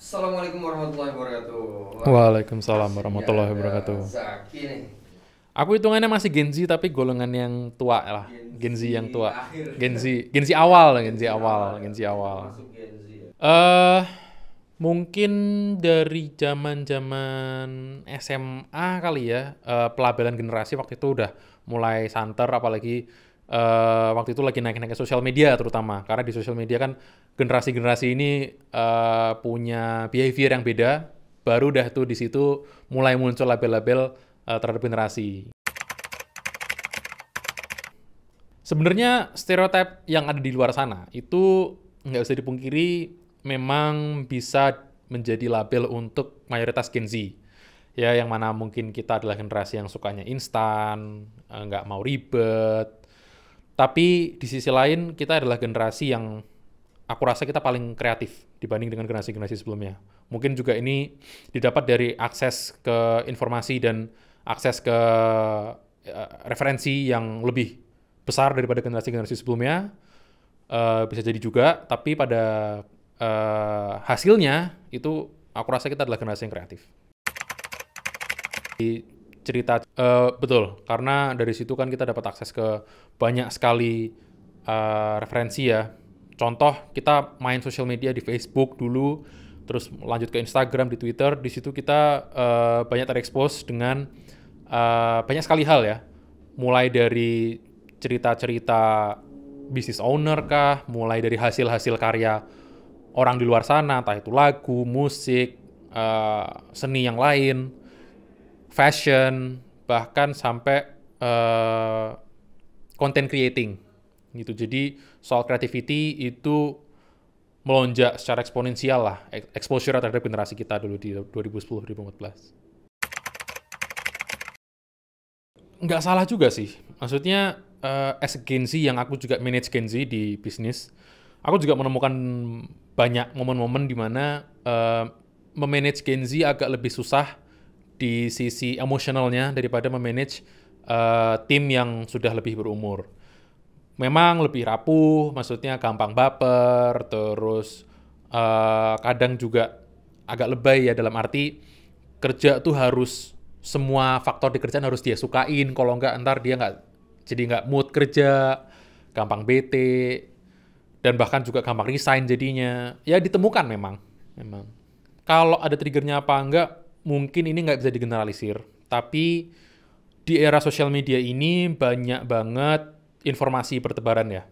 Assalamualaikum warahmatullahi wabarakatuh. Wah, Waalaikumsalam pastinya warahmatullahi ada wabarakatuh. Zaki nih. Aku hitungannya masih Gen Z tapi golongan yang tua lah. Gen Gen Z Z yang tua. akhir. Gen Z awal, Gen Gen Z Z awal awal, ya. Gen Z Belum awal. masuk Gen Z ya. Eh mungkin dari zaman-zaman SMA kali ya, pelabelan generasi waktu itu udah mulai santer, apalagi waktu itu lagi naik-naik sosial media terutama. Karena di sosial media kan generasi-generasi ini punya behavior yang beda. Baru dah tuh di situ mulai muncul label-label terhadap generasi. Sebenarnya stereotip yang ada di luar sana itu nggak bisa dipungkiri memang bisa menjadi label untuk mayoritas Gen Z. Ya, yang mana mungkin kita adalah generasi yang sukanya instan, nggak mau ribet. Tapi di sisi lain kita adalah generasi yang aku rasa kita paling kreatif dibanding dengan generasi-generasi sebelumnya. Mungkin juga ini didapat dari akses ke informasi dan akses ke referensi yang lebih besar daripada generasi-generasi sebelumnya. Bisa jadi juga, tapi pada hasilnya itu aku rasa kita adalah generasi yang kreatif. Cerita betul, karena dari situ kan kita dapat akses ke banyak sekali referensi ya. Contoh, kita main sosial media di Facebook dulu, terus lanjut ke Instagram, di Twitter. Di situ kita banyak terekspos dengan banyak sekali hal ya. Mulai dari cerita-cerita bisnis owner kah, mulai dari hasil-hasil karya orang di luar sana, entah itu lagu, musik, seni yang lain, fashion, bahkan sampai content creating gitu. Jadi soal creativity itu melonjak secara eksponensial lah, exposure terhadap generasi kita dulu di 2010-2014. Nggak salah juga sih, maksudnya as a Gen Z yang aku juga manage Gen Z di bisnis, aku juga menemukan banyak momen-momen di mana memanage Gen Z agak lebih susah di sisi emosionalnya daripada memanage tim yang sudah lebih berumur. Memang lebih rapuh, maksudnya gampang baper, terus kadang juga agak lebay ya, dalam arti kerja tuh harus semua faktor di kerjaan harus dia sukain, kalau enggak ntar dia nggak jadi nggak mood kerja, gampang bete, dan bahkan juga gampang resign jadinya. Ya ditemukan memang. Kalau ada triggernya apa enggak, mungkin ini nggak bisa digeneralisir. Tapi di era sosial media ini banyak banget informasi bertebaran ya.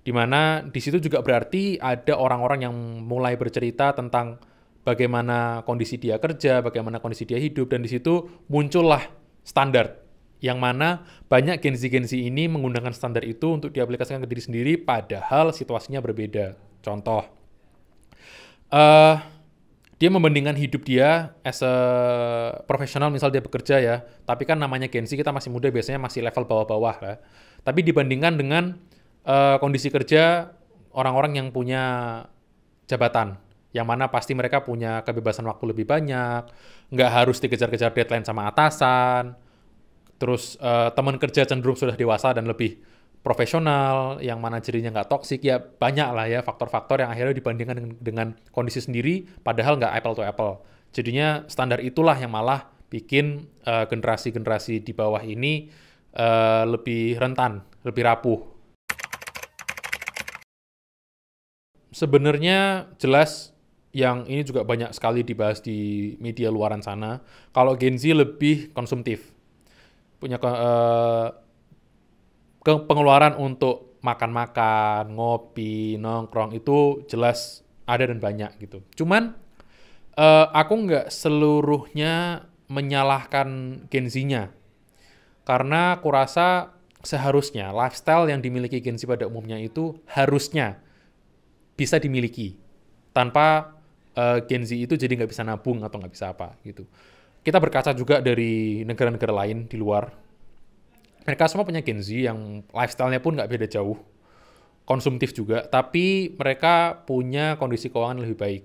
Dimana di situ juga berarti ada orang-orang yang mulai bercerita tentang bagaimana kondisi dia kerja, bagaimana kondisi dia hidup, dan di situ muncullah standar yang mana banyak Gen Z ini menggunakan standar itu untuk diaplikasikan ke diri sendiri padahal situasinya berbeda. Contoh, eh dia membandingkan hidup dia as a profesional, misal dia bekerja ya, tapi kan namanya Gen Z, kita masih muda, biasanya masih level bawah-bawah lah. Tapi dibandingkan dengan kondisi kerja orang-orang yang punya jabatan, yang mana pasti mereka punya kebebasan waktu lebih banyak, nggak harus dikejar-kejar deadline sama atasan, terus teman kerja cenderung sudah dewasa dan lebih profesional, yang mana jadinya nggak toksik, ya banyak lah ya faktor-faktor yang akhirnya dibandingkan dengan kondisi sendiri, padahal nggak apple to apple. Jadinya standar itulah yang malah bikin generasi-generasi di bawah ini lebih rentan, lebih rapuh. Sebenarnya jelas yang ini juga banyak sekali dibahas di media luaran sana, kalau Gen Z lebih konsumtif, punya pengeluaran untuk makan-makan, ngopi, nongkrong itu jelas ada dan banyak gitu. Cuman aku nggak seluruhnya menyalahkan Gen Z-nya, karena aku rasa seharusnya lifestyle yang dimiliki Gen Z pada umumnya itu harusnya bisa dimiliki tanpa Gen Z itu jadi nggak bisa nabung atau nggak bisa apa gitu. Kita berkaca juga dari negara-negara lain di luar, mereka semua punya Gen Z yang lifestyle-nya pun nggak beda jauh, konsumtif juga, tapi mereka punya kondisi keuangan lebih baik.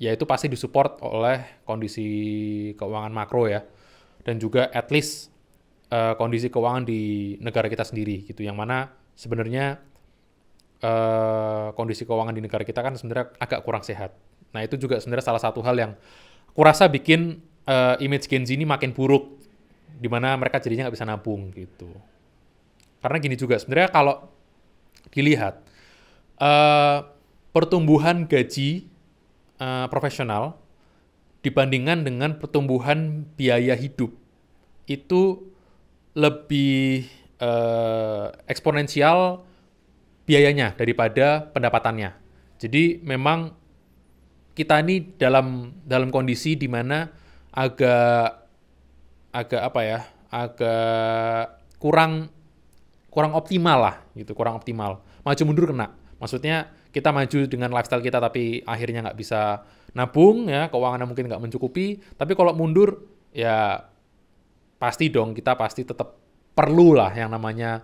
Yaitu pasti disupport oleh kondisi keuangan makro ya, dan juga at least kondisi keuangan di negara kita sendiri gitu, yang mana sebenarnya kondisi keuangan di negara kita kan sebenarnya agak kurang sehat. Nah, itu juga sebenarnya salah satu hal yang kurasa bikin image Gen Z ini makin buruk, di mana mereka jadinya nggak bisa nabung gitu. Karena gini juga, sebenarnya kalau dilihat, pertumbuhan gaji profesional dibandingkan dengan pertumbuhan biaya hidup, itu lebih eksponensial biayanya daripada pendapatannya. Jadi memang kita ini dalam kondisi di mana agak kurang optimal lah gitu, kurang optimal. Maju mundur kena. Maksudnya kita maju dengan lifestyle kita tapi akhirnya nggak bisa nabung ya, keuangannya mungkin nggak mencukupi. Tapi kalau mundur ya pasti dong kita pasti tetap perlu lah yang namanya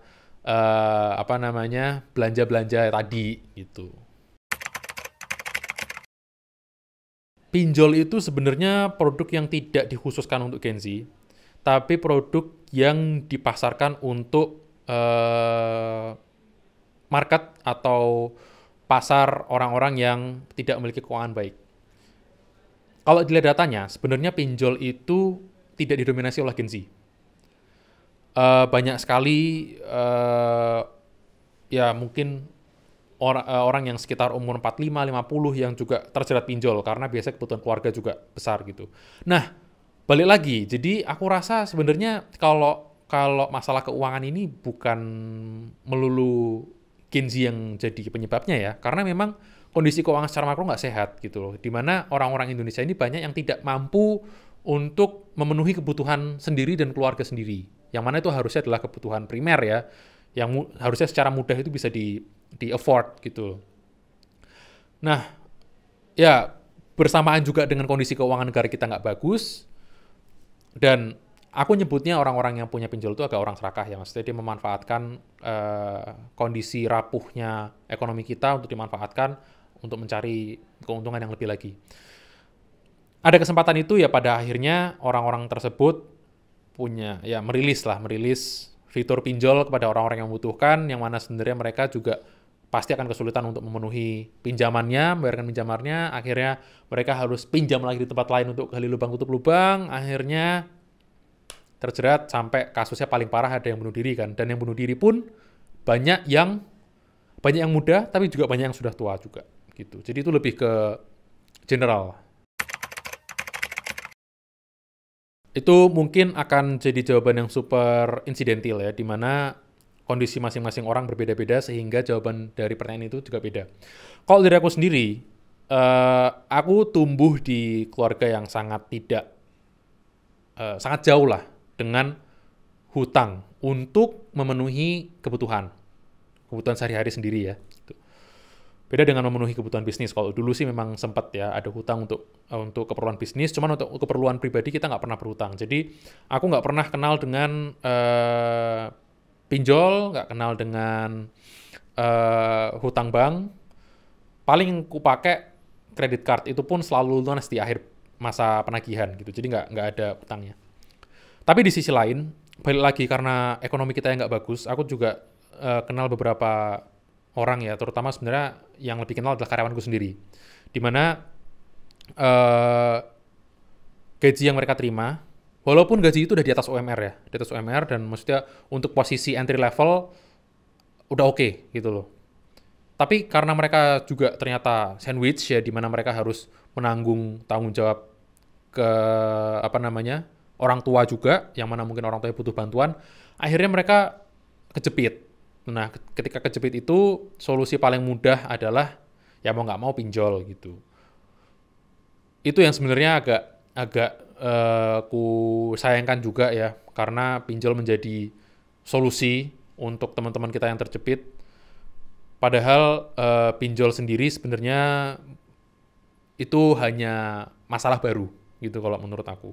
belanja-belanja tadi gitu. Pinjol itu sebenarnya produk yang tidak dikhususkan untuk Gen Z, tapi produk yang dipasarkan untuk market atau pasar orang-orang yang tidak memiliki keuangan baik. Kalau dilihat datanya, sebenarnya pinjol itu tidak didominasi oleh Gen Z. Banyak sekali ya mungkin orang yang sekitar umur 45, 50 yang juga terjerat pinjol karena biasanya kebutuhan keluarga juga besar gitu. Nah, balik lagi, jadi aku rasa sebenarnya kalau masalah keuangan ini bukan melulu Gen Z yang jadi penyebabnya ya, karena memang kondisi keuangan secara makro nggak sehat gitu loh, di mana orang-orang Indonesia ini banyak yang tidak mampu untuk memenuhi kebutuhan sendiri dan keluarga sendiri, yang mana itu harusnya adalah kebutuhan primer ya, yang harusnya secara mudah itu bisa di afford gitu. Nah, ya bersamaan juga dengan kondisi keuangan negara kita nggak bagus, dan aku nyebutnya orang-orang yang punya pinjol itu agak orang serakah ya, maksudnya dia memanfaatkan kondisi rapuhnya ekonomi kita untuk dimanfaatkan untuk mencari keuntungan yang lebih lagi. Ada kesempatan itu ya pada akhirnya orang-orang tersebut merilis fitur pinjol kepada orang-orang yang membutuhkan, yang mana sebenarnya mereka juga pasti akan kesulitan untuk memenuhi pinjamannya, membayarkan pinjamannya, akhirnya mereka harus pinjam lagi di tempat lain untuk gali lubang tutup lubang, akhirnya terjerat sampai kasusnya paling parah ada yang bunuh diri kan, dan yang bunuh diri pun banyak yang muda tapi juga banyak yang sudah tua juga gitu. Jadi itu lebih ke general. Itu mungkin akan jadi jawaban yang super insidental ya, di mana kondisi masing-masing orang berbeda-beda sehingga jawaban dari pertanyaan itu juga beda. Kalau dari aku sendiri, aku tumbuh di keluarga yang sangat jauh lah dengan hutang untuk memenuhi kebutuhan sehari-hari sendiri ya. Beda dengan memenuhi kebutuhan bisnis. Kalau dulu sih memang sempat ya ada hutang untuk keperluan bisnis, cuman untuk keperluan pribadi kita nggak pernah berhutang. Jadi aku nggak pernah kenal dengan pinjol, nggak kenal dengan hutang bank. Paling ku pakai kredit card, itu pun selalu lunas di akhir masa penagihan gitu. Jadi nggak ada hutangnya. Tapi di sisi lain, balik lagi karena ekonomi kita yang nggak bagus, aku juga kenal beberapa orang ya, terutama sebenarnya yang lebih kenal adalah karyawanku sendiri. Di mana gaji yang mereka terima, walaupun gaji itu udah di atas UMR ya, di atas UMR, dan maksudnya untuk posisi entry level udah oke gitu loh. Tapi karena mereka juga ternyata sandwich ya, di mana mereka harus menanggung tanggung jawab ke orang tua juga, yang mana mungkin orang tua butuh bantuan, akhirnya mereka kejepit. Nah, ketika kejepit itu, solusi paling mudah adalah ya mau nggak mau pinjol gitu. Itu yang sebenarnya agak ku sayangkan juga ya, karena pinjol menjadi solusi untuk teman-teman kita yang terjepit. Padahal pinjol sendiri sebenarnya itu hanya masalah baru gitu kalau menurut aku.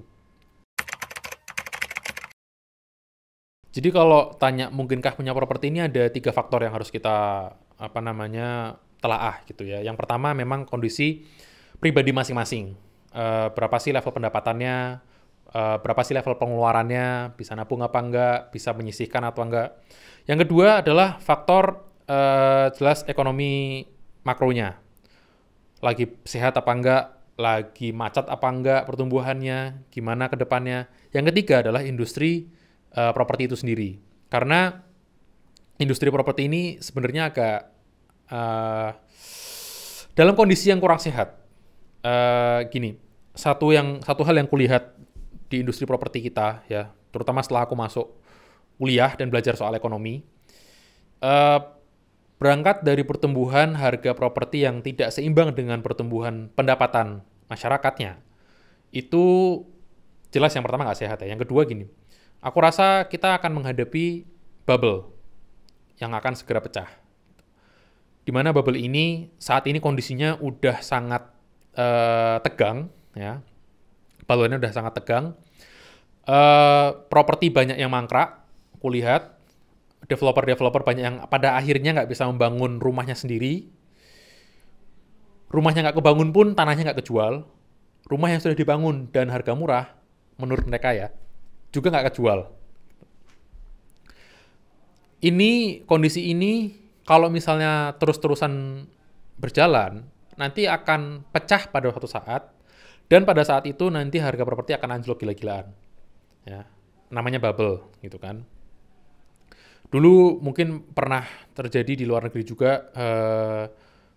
Jadi kalau tanya mungkinkah punya properti, ini ada 3 faktor yang harus kita telaah gitu ya. Yang pertama memang kondisi pribadi masing-masing. Berapa sih level pendapatannya, berapa sih level pengeluarannya, bisa nabung apa enggak, bisa menyisihkan atau enggak. Yang kedua adalah faktor jelas ekonomi makronya. lagi sehat apa enggak, lagi macet apa enggak pertumbuhannya, gimana ke depannya. Yang ketiga adalah industri properti itu sendiri. Karena industri properti ini sebenarnya agak dalam kondisi yang kurang sehat. Gini, satu hal yang kulihat di industri properti kita ya, terutama setelah aku masuk kuliah dan belajar soal ekonomi, berangkat dari pertumbuhan harga properti yang tidak seimbang dengan pertumbuhan pendapatan masyarakatnya, itu jelas yang pertama nggak sehat ya. Yang kedua gini, aku rasa kita akan menghadapi bubble yang akan segera pecah. Di mana bubble ini saat ini kondisinya udah sangat tegang, ya. Balonnya udah sangat tegang. Properti banyak yang mangkrak, aku lihat. Developer-developer banyak yang pada akhirnya nggak bisa membangun rumahnya sendiri. Rumahnya nggak kebangun pun tanahnya nggak kejual. Rumah yang sudah dibangun dan harga murah, menurut mereka ya, juga nggak kejual. Kondisi ini, kalau misalnya terus-terusan berjalan, nanti akan pecah pada suatu saat, dan pada saat itu nanti harga properti akan anjlok gila-gilaan. Ya, namanya bubble, gitu kan. Dulu mungkin pernah terjadi di luar negeri juga,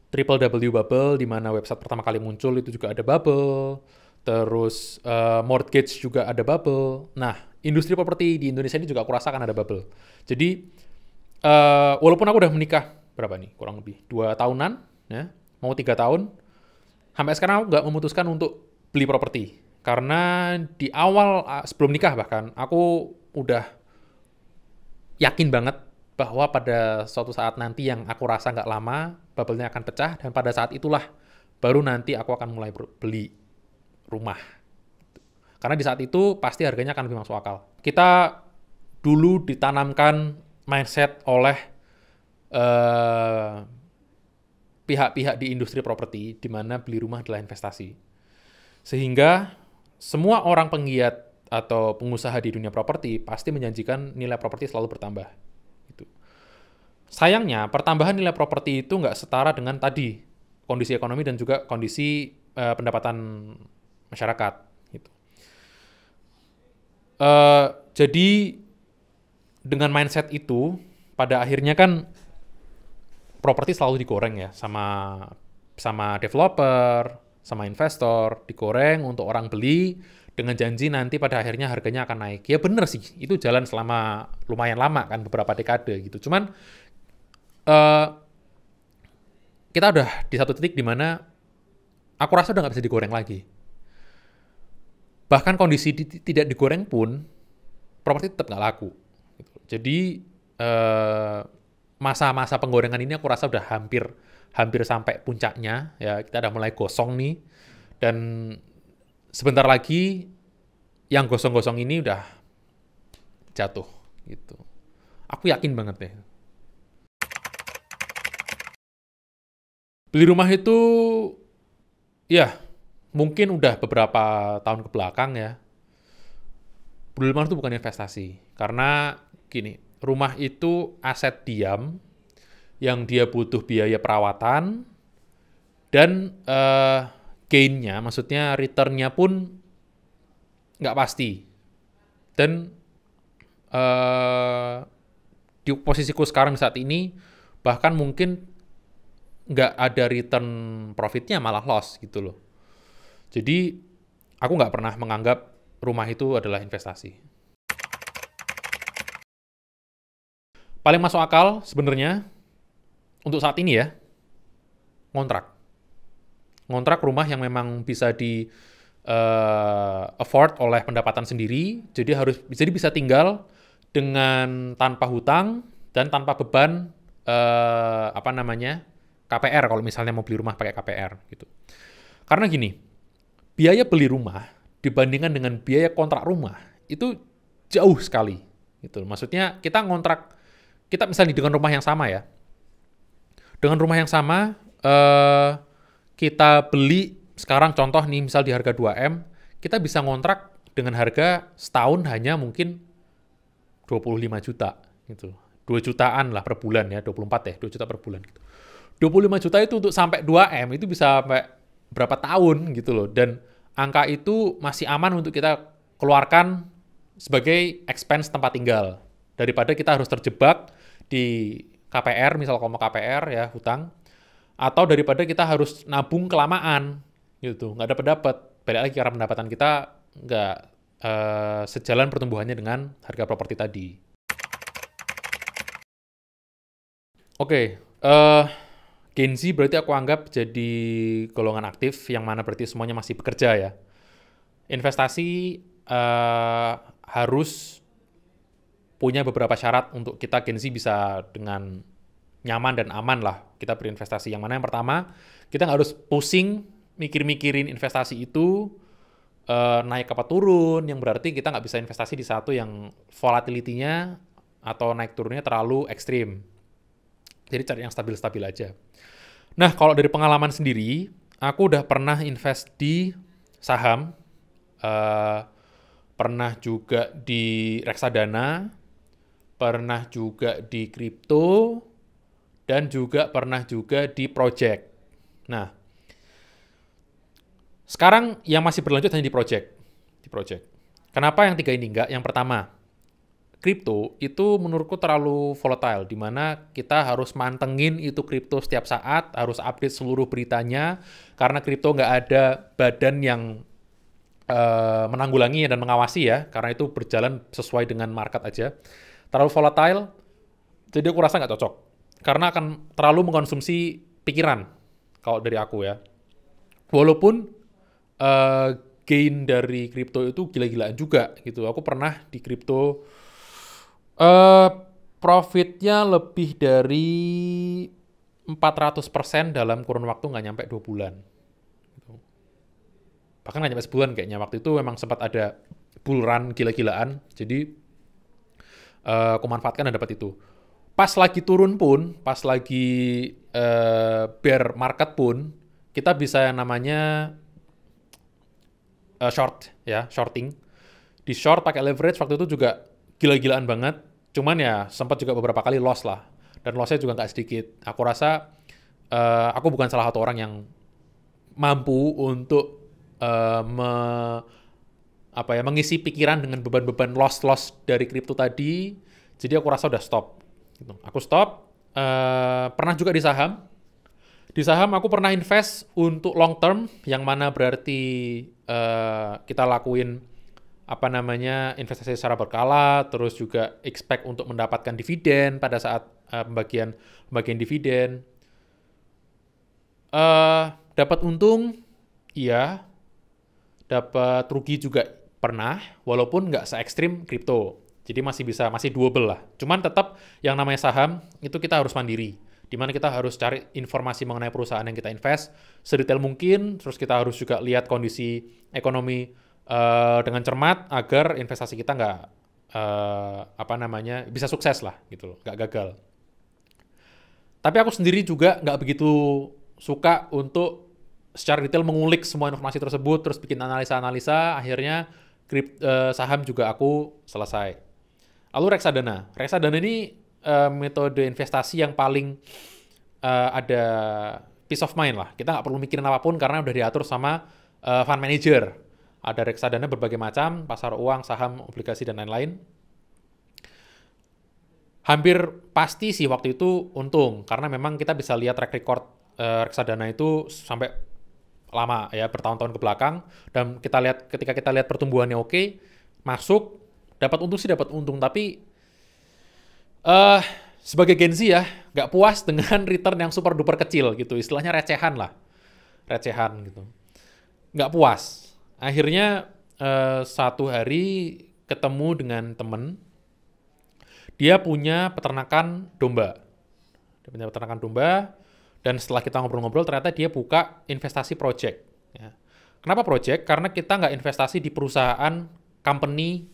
triple W bubble, di mana website pertama kali muncul itu juga ada bubble, terus mortgage juga ada bubble. Nah, industri properti di Indonesia ini juga aku rasakan ada bubble. Jadi, walaupun aku udah menikah, berapa nih? Kurang lebih 2 tahunan, ya, mau 3 tahun, sampai sekarang aku nggak memutuskan untuk beli properti. Karena di awal, sebelum nikah bahkan, aku udah yakin banget bahwa pada suatu saat nanti yang aku rasa nggak lama, bubble-nya akan pecah, dan pada saat itulah baru nanti aku akan mulai beli rumah. Karena di saat itu pasti harganya akan lebih masuk akal. Kita dulu ditanamkan mindset oleh pihak-pihak di industri properti, di mana beli rumah adalah investasi. Sehingga semua orang penggiat atau pengusaha di dunia properti pasti menjanjikan nilai properti selalu bertambah. Gitu. Sayangnya, pertambahan nilai properti itu nggak setara dengan tadi, kondisi ekonomi dan juga kondisi pendapatan masyarakat. Gitu. Jadi, dengan mindset itu, pada akhirnya kan properti selalu digoreng ya, sama developer, sama investor, digoreng untuk orang beli, dengan janji nanti pada akhirnya harganya akan naik. Ya bener sih, itu jalan selama lumayan lama kan, beberapa dekade gitu. Cuman kita udah di satu titik di mana aku rasa udah nggak bisa digoreng lagi. Bahkan kondisi tidak digoreng pun, properti tetap nggak laku. Gitu. Jadi masa-masa penggorengan ini aku rasa udah hampir sampai puncaknya. Ya, kita udah mulai gosong nih, dan sebentar lagi yang gosong-gosong ini udah jatuh gitu. Aku yakin banget deh. Beli rumah itu ya mungkin udah beberapa tahun ke belakang ya. Beli rumah itu bukan investasi. Karena gini, rumah itu aset diam yang dia butuh biaya perawatan dan gain-nya, maksudnya return-nya pun nggak pasti. Dan di posisiku sekarang saat ini, bahkan mungkin nggak ada return profit-nya, malah loss gitu loh. Jadi, aku nggak pernah menganggap rumah itu adalah investasi. Paling masuk akal sebenarnya, untuk saat ini ya, ngontrak rumah yang memang bisa di afford oleh pendapatan sendiri, jadi bisa tinggal dengan tanpa hutang dan tanpa beban KPR kalau misalnya mau beli rumah pakai KPR gitu. Karena gini, biaya beli rumah dibandingkan dengan biaya kontrak rumah itu jauh sekali gitu. Maksudnya kita misalnya dengan rumah yang sama ya. Dengan rumah yang sama kita beli sekarang, contoh nih, misal di harga 2M, kita bisa ngontrak dengan harga setahun hanya mungkin 25 juta gitu. 2 jutaan lah per bulan ya, 24 ya, 2 juta per bulan gitu. 25 juta itu untuk sampai 2M itu bisa sampai berapa tahun gitu loh. Dan angka itu masih aman untuk kita keluarkan sebagai expense tempat tinggal. Daripada kita harus terjebak di KPR, misal kalau mau KPR ya, hutang. Atau daripada kita harus nabung kelamaan gitu, nggak dapat-dapat. Balik lagi karena pendapatan kita nggak sejalan pertumbuhannya dengan harga properti tadi. Oke, Gen Z berarti aku anggap jadi golongan aktif, yang mana berarti semuanya masih bekerja ya. Investasi harus punya beberapa syarat untuk kita Gen Z bisa dengan nyaman dan aman lah kita berinvestasi. Yang mana yang pertama, kita nggak harus pusing mikir-mikirin investasi itu naik apa turun, yang berarti kita nggak bisa investasi di satu yang volatility-nya atau naik turunnya terlalu ekstrim. Jadi cari yang stabil-stabil aja. Nah, kalau dari pengalaman sendiri, aku udah pernah invest di saham, pernah juga di reksadana, pernah juga di kripto, dan juga pernah juga di project. Nah, sekarang yang masih berlanjut hanya di project. Kenapa yang 3 ini enggak? Yang pertama, kripto itu menurutku terlalu volatile, di mana kita harus mantengin itu kripto setiap saat, harus update seluruh beritanya, karena kripto nggak ada badan yang menanggulangi dan mengawasi ya, karena itu berjalan sesuai dengan market aja. Terlalu volatile, jadi aku rasa nggak cocok. Karena akan terlalu mengkonsumsi pikiran, kalau dari aku ya. Walaupun gain dari kripto itu gila-gilaan juga gitu. Aku pernah di kripto profitnya lebih dari 400% dalam kurun waktu nggak nyampe 2 bulan. Gitu. Bahkan nggak nyampe sebulan kayaknya. Waktu itu memang sempat ada bull run gila-gilaan. Jadi aku manfaatkan dan dapat itu. Pas lagi turun pun, pas lagi bear market pun, kita bisa yang namanya short, ya, shorting. Di short pakai leverage waktu itu juga gila-gilaan banget. Cuman ya sempat juga beberapa kali loss lah. Dan lossnya juga nggak sedikit. Aku rasa aku bukan salah satu orang yang mampu untuk mengisi pikiran dengan beban-beban loss dari kripto tadi. Jadi aku rasa udah stop. Gitu. Aku stop. Pernah juga di saham. Di saham aku pernah invest untuk long term, yang mana berarti kita lakuin investasi secara berkala, terus juga expect untuk mendapatkan dividen pada saat pembagian dividen. Dapat untung, iya. Dapat rugi juga pernah, walaupun nggak se-ekstrim kripto. Jadi masih doable lah. Cuman tetap yang namanya saham, itu kita harus mandiri. Dimana kita harus cari informasi mengenai perusahaan yang kita invest sedetail mungkin, terus kita harus juga lihat kondisi ekonomi dengan cermat agar investasi kita nggak bisa sukses lah gitu loh, nggak gagal. Tapi aku sendiri juga nggak begitu suka untuk secara detail mengulik semua informasi tersebut, terus bikin analisa-analisa, akhirnya saham juga aku selesai. Lalu reksadana ini metode investasi yang paling ada peace of mind lah. Kita nggak perlu mikirin apapun karena udah diatur sama fund manager. Ada reksadana berbagai macam, pasar uang, saham, obligasi, dan lain-lain. Hampir pasti sih waktu itu untung, karena memang kita bisa lihat track record reksadana itu sampai lama ya, bertahun-tahun ke belakang, dan ketika kita lihat pertumbuhannya oke, masuk, dapat untung, tapi sebagai Gen Z ya, nggak puas dengan return yang super duper kecil gitu, istilahnya recehan gitu, nggak puas. Akhirnya satu hari ketemu dengan temen, dia punya peternakan domba. Dan setelah kita ngobrol-ngobrol, ternyata dia buka investasi project. Ya. Kenapa project? Karena kita nggak investasi di perusahaan company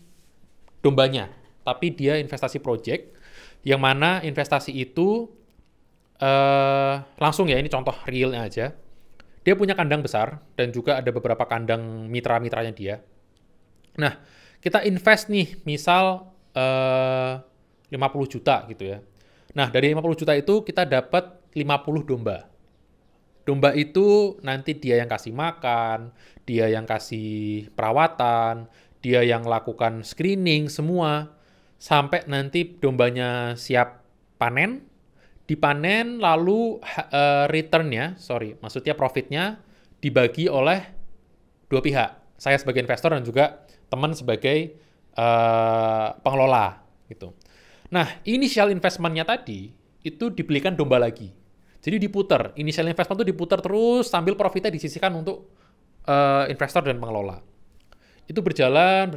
dombanya, tapi dia investasi project, yang mana investasi itu langsung ya, ini contoh realnya aja. Dia punya kandang besar, dan juga ada beberapa kandang mitra-mitranya dia. Nah, kita invest nih, misal 50 juta gitu ya. Nah, dari 50 juta itu kita dapat 50 domba. Domba itu nanti dia yang kasih makan, dia yang kasih perawatan, dia yang lakukan screening semua, sampai nanti dombanya siap panen, dipanen lalu maksudnya profitnya dibagi oleh dua pihak. Saya sebagai investor dan juga teman sebagai pengelola gitu. Nah, initial investment-nya tadi itu dibelikan domba lagi. Jadi diputar, initial investment itu diputar terus sambil profitnya disisihkan untuk investor dan pengelola. Itu berjalan.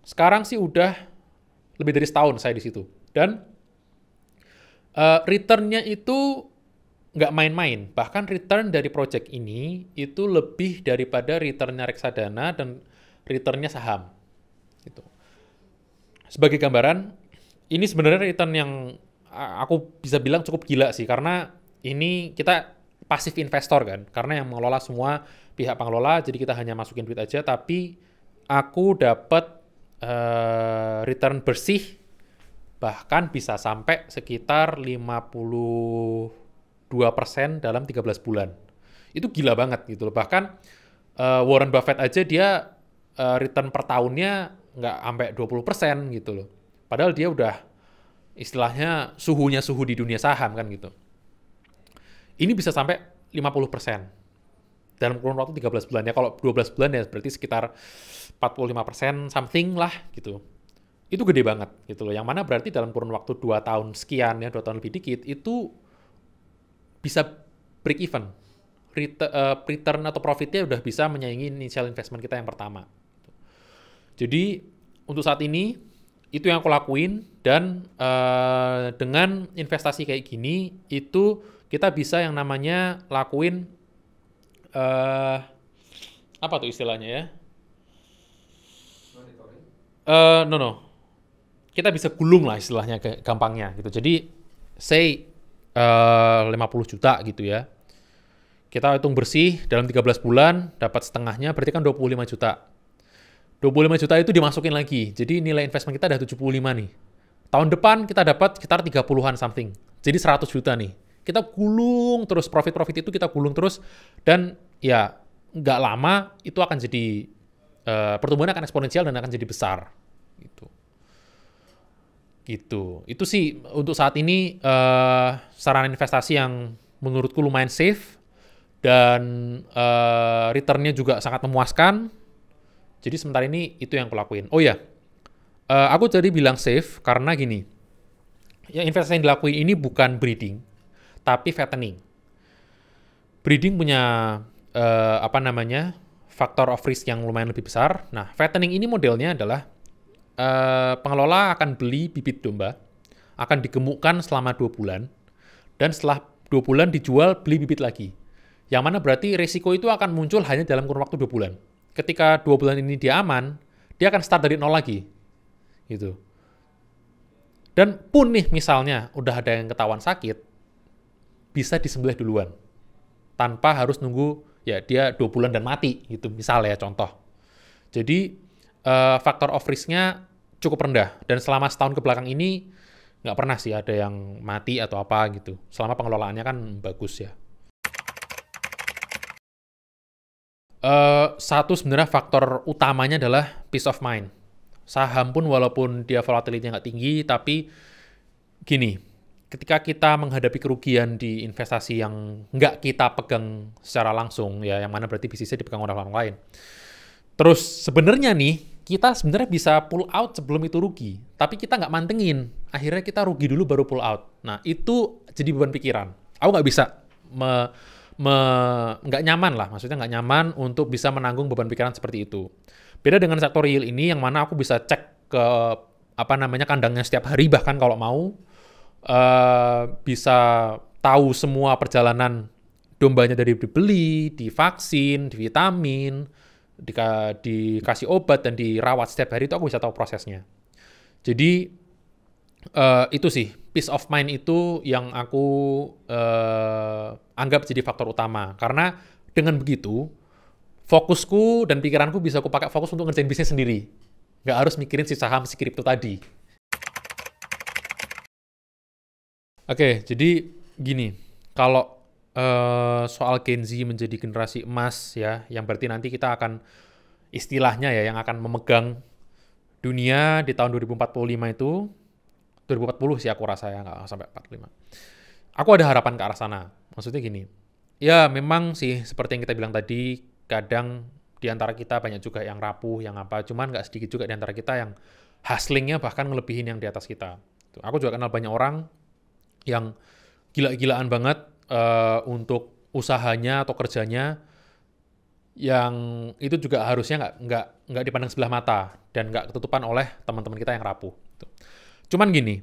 Sekarang sih udah lebih dari setahun saya di situ. Dan return-nya itu nggak main-main. Bahkan return dari project ini itu lebih daripada return-nya reksadana dan return-nya saham. Gitu. Sebagai gambaran, ini sebenarnya return yang aku bisa bilang cukup gila sih, karena ini kita pasif investor kan, karena yang mengelola semua pihak pengelola, jadi kita hanya masukin duit aja, tapi aku dapat return bersih bahkan bisa sampai sekitar 52% dalam 13 bulan. Itu gila banget gitu loh. Bahkan Warren Buffett aja dia return per tahunnya nggak sampai 20% gitu loh. Padahal dia udah istilahnya suhu di dunia saham kan gitu. Ini bisa sampai 50% dalam kurun waktu 13 bulan. Ya kalau 12 bulan ya berarti sekitar 45% something lah gitu. Itu gede banget gitu loh. Yang mana berarti dalam kurun waktu 2 tahun sekian ya, 2 tahun lebih dikit, itu bisa break even. Return atau profitnya udah bisa menyaingi initial investment kita yang pertama. Jadi untuk saat ini itu yang aku lakuin, dan dengan investasi kayak gini itu kita bisa yang namanya lakuin apa tuh istilahnya ya? No. Kita bisa gulung lah istilahnya gampangnya gitu. Jadi say 50 juta gitu ya. Kita hitung bersih dalam 13 bulan dapat setengahnya, berarti kan 25 juta. 25 juta itu dimasukin lagi. Jadi nilai investment kita udah 75 nih. Tahun depan kita dapat sekitar 30-an something. Jadi 100 juta nih. Kita gulung terus, profit-profit itu kita gulung terus, dan ya nggak lama itu akan jadi, pertumbuhan akan eksponensial dan akan jadi besar. Gitu. Itu sih untuk saat ini saran investasi yang menurutku lumayan safe, dan return-nya juga sangat memuaskan. Jadi sementara ini itu yang aku lakuin. Oh ya, aku tadi bilang safe karena gini, ya investasi yang dilakuin ini bukan breeding, tapi fattening. Breeding punya faktor of risk yang lumayan lebih besar. Nah, fattening ini modelnya adalah pengelola akan beli bibit domba, akan digemukkan selama 2 bulan, dan setelah 2 bulan dijual beli bibit lagi. Yang mana berarti resiko itu akan muncul hanya dalam kurun waktu 2 bulan. Ketika 2 bulan ini dia aman, dia akan start dari nol lagi. Gitu. Dan pun nih misalnya udah ada yang ketahuan sakit, bisa disembelih duluan. Tanpa harus nunggu ya dia 2 bulan dan mati gitu, misalnya contoh. Jadi faktor of risk-nya cukup rendah, dan selama setahun ke belakang ini nggak pernah sih ada yang mati atau apa gitu. Selama pengelolaannya kan bagus ya. Satu sebenarnya faktor utamanya adalah peace of mind. Saham pun walaupun dia volatility-nya nggak tinggi, tapi gini, ketika kita menghadapi kerugian di investasi yang nggak kita pegang secara langsung, ya yang mana berarti bisnisnya dipegang oleh orang lain. Terus sebenarnya nih, kita sebenarnya bisa pull out sebelum itu rugi, tapi kita nggak mantengin. Akhirnya kita rugi dulu baru pull out. Nah, itu jadi beban pikiran. Aku nggak bisa nggak nyaman lah, maksudnya nggak nyaman untuk bisa menanggung beban pikiran seperti itu. Beda dengan sektor real ini, yang mana aku bisa cek ke kandangnya setiap hari, bahkan kalau mau bisa tahu semua perjalanan dombanya dari dibeli, divaksin, divitamin, dikasih obat dan dirawat setiap hari, itu aku bisa tahu prosesnya. Jadi itu sih, peace of mind itu yang aku anggap jadi faktor utama. Karena dengan begitu, fokusku dan pikiranku bisa aku pakai fokus untuk ngerjain bisnis sendiri. Nggak harus mikirin si saham, si kripto tadi. Oke, jadi gini, kalau soal Gen Z menjadi generasi emas ya, yang berarti nanti kita akan istilahnya ya, yang akan memegang dunia di tahun 2045 itu, 2040 sih aku rasa ya, nggak sampai 45. Aku ada harapan ke arah sana. Maksudnya gini, ya memang sih seperti yang kita bilang tadi, kadang di antara kita banyak juga yang rapuh, yang apa, cuman nggak sedikit juga di antara kita yang hustlingnya bahkan ngelebihin yang di atas kita. Aku juga kenal banyak orang yang gila-gilaan banget untuk usahanya atau kerjanya, yang itu juga harusnya nggak dipandang sebelah mata dan nggak ketutupan oleh teman-teman kita yang rapuh. Cuman gini,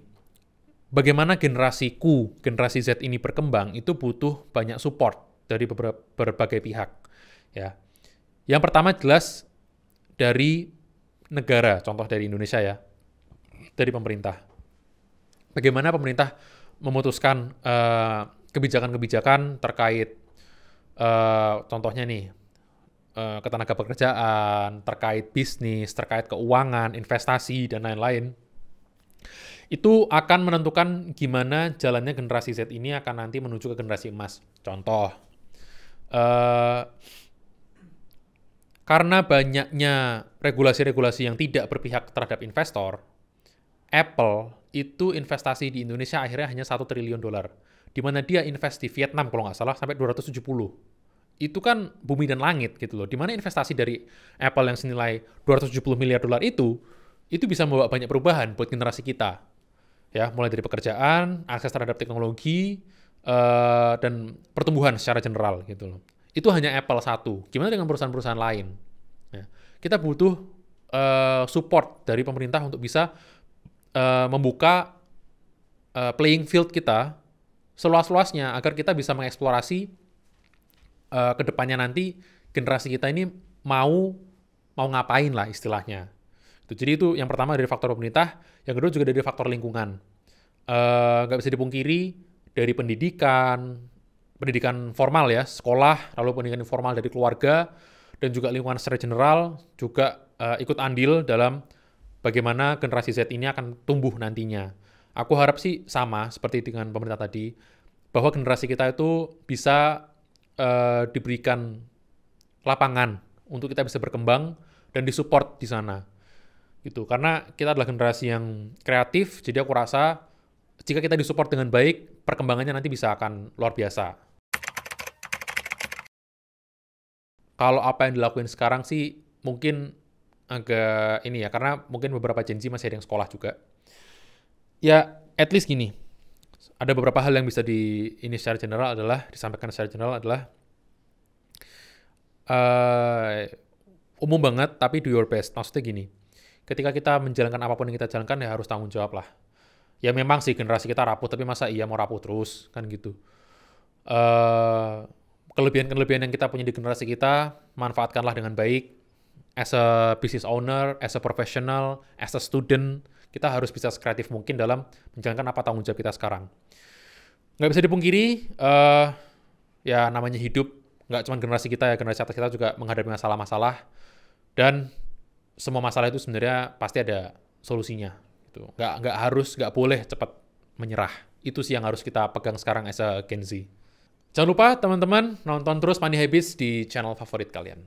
bagaimana generasi Z ini berkembang itu butuh banyak support dari berbagai pihak. Ya, yang pertama jelas dari negara, contoh dari Indonesia ya, dari pemerintah. Bagaimana pemerintah memutuskan kebijakan-kebijakan terkait contohnya nih, ketenagakerjaan, terkait bisnis, terkait keuangan, investasi, dan lain-lain. Itu akan menentukan gimana jalannya generasi Z ini akan nanti menuju ke generasi emas. Contoh, karena banyaknya regulasi-regulasi yang tidak berpihak terhadap investor, Apple itu investasi di Indonesia akhirnya hanya $1 triliun, di mana dia invest di Vietnam kalau nggak salah sampai 270. Itu kan bumi dan langit gitu loh. Di mana investasi dari Apple yang senilai $270 miliar itu bisa membawa banyak perubahan buat generasi kita. Ya, mulai dari pekerjaan, akses terhadap teknologi, dan pertumbuhan secara general gitu loh. Itu hanya Apple satu. Gimana dengan perusahaan-perusahaan lain? Ya, kita butuh support dari pemerintah untuk bisa membuka playing field kita seluas-luasnya agar kita bisa mengeksplorasi ke depannya nanti generasi kita ini mau ngapain lah istilahnya. Jadi itu yang pertama dari faktor pemerintah, yang kedua juga dari faktor lingkungan. Nggak bisa dipungkiri dari pendidikan formal ya, sekolah, lalu pendidikan informal dari keluarga, dan juga lingkungan secara general juga ikut andil dalam bagaimana generasi Z ini akan tumbuh nantinya. Aku harap sih sama seperti dengan pemerintah tadi, bahwa generasi kita itu bisa diberikan lapangan untuk kita bisa berkembang dan disupport di sana. Gitu. Karena kita adalah generasi yang kreatif, jadi aku rasa jika kita disupport dengan baik, perkembangannya nanti bisa akan luar biasa. Kalau apa yang dilakuin sekarang sih mungkin agak ini ya, karena mungkin beberapa Gen Z masih ada yang sekolah juga. Ya, at least gini, ada beberapa hal yang bisa disampaikan secara general adalah umum banget, tapi do your best. Maksudnya gini, ketika kita menjalankan apapun yang kita jalankan, ya harus tanggung jawab lah. Ya memang sih generasi kita rapuh, tapi masa iya mau rapuh terus, kan gitu. Kelebihan-kelebihan yang kita punya di generasi kita, manfaatkanlah dengan baik. As a business owner, as a professional, as a student, kita harus bisa sekreatif mungkin dalam menjalankan apa tanggung jawab kita sekarang. Nggak bisa dipungkiri, ya namanya hidup, nggak cuma generasi kita ya, generasi atas kita juga menghadapi masalah-masalah, dan semua masalah itu sebenarnya pasti ada solusinya. Gitu. Nggak boleh cepat menyerah. Itu sih yang harus kita pegang sekarang as a Gen Z. Jangan lupa teman-teman nonton terus Money Habits di channel favorit kalian.